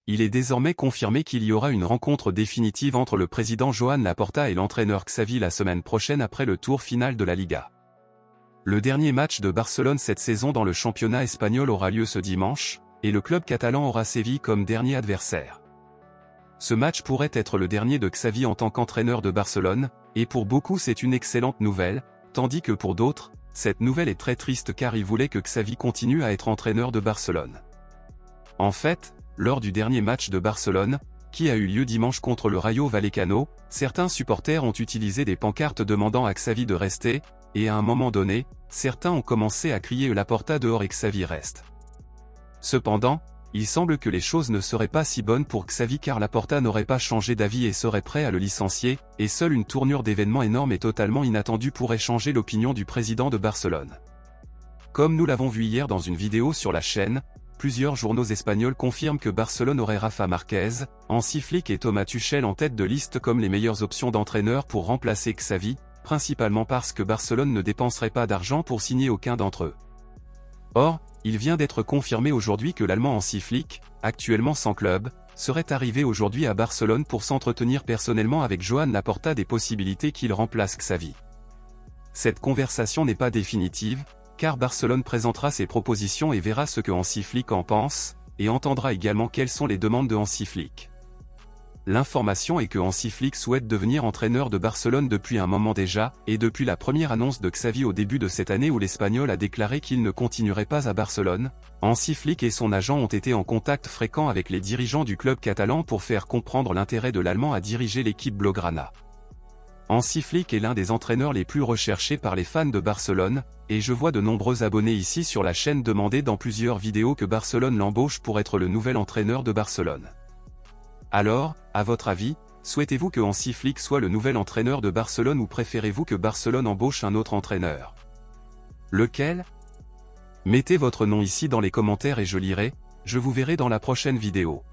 il est désormais confirmé qu'il y aura une rencontre définitive entre le président Joan Laporta et l'entraîneur Xavi la semaine prochaine après le tour final de la Liga. Le dernier match de Barcelone cette saison dans le championnat espagnol aura lieu ce dimanche, et le club catalan aura Séville comme dernier adversaire. Ce match pourrait être le dernier de Xavi en tant qu'entraîneur de Barcelone, et pour beaucoup c'est une excellente nouvelle, tandis que pour d'autres, cette nouvelle est très triste car ils voulaient que Xavi continue à être entraîneur de Barcelone. En fait, lors du dernier match de Barcelone, qui a eu lieu dimanche contre le Rayo Vallecano, certains supporters ont utilisé des pancartes demandant à Xavi de rester, et à un moment donné, certains ont commencé à crier Laporta dehors et Xavi reste. Cependant, il semble que les choses ne seraient pas si bonnes pour Xavi car Laporta n'aurait pas changé d'avis et serait prêt à le licencier, et seule une tournure d'événements énorme et totalement inattendue pourrait changer l'opinion du président de Barcelone. Comme nous l'avons vu hier dans une vidéo sur la chaîne, plusieurs journaux espagnols confirment que Barcelone aurait Rafa Márquez, Hansi Flick et Thomas Tuchel en tête de liste comme les meilleures options d'entraîneur pour remplacer Xavi, principalement parce que Barcelone ne dépenserait pas d'argent pour signer aucun d'entre eux. Or, il vient d'être confirmé aujourd'hui que l'Allemand Hansi Flick, actuellement sans club, serait arrivé aujourd'hui à Barcelone pour s'entretenir personnellement avec Joan Laporta des possibilités qu'il remplace Xavi. Cette conversation n'est pas définitive, car Barcelone présentera ses propositions et verra ce que Hansi Flick en pense, et entendra également quelles sont les demandes de Hansi Flick. L'information est que Hansi Flick souhaite devenir entraîneur de Barcelone depuis un moment déjà, et depuis la première annonce de Xavi au début de cette année où l'Espagnol a déclaré qu'il ne continuerait pas à Barcelone, Hansi Flick et son agent ont été en contact fréquent avec les dirigeants du club catalan pour faire comprendre l'intérêt de l'Allemand à diriger l'équipe blaugrana. Hansi Flick est l'un des entraîneurs les plus recherchés par les fans de Barcelone, et je vois de nombreux abonnés ici sur la chaîne demander dans plusieurs vidéos que Barcelone l'embauche pour être le nouvel entraîneur de Barcelone. Alors, à votre avis, souhaitez-vous que Hansi Flick soit le nouvel entraîneur de Barcelone ou préférez-vous que Barcelone embauche un autre entraîneur? Lequel? Mettez votre nom ici dans les commentaires et je lirai, je vous verrai dans la prochaine vidéo.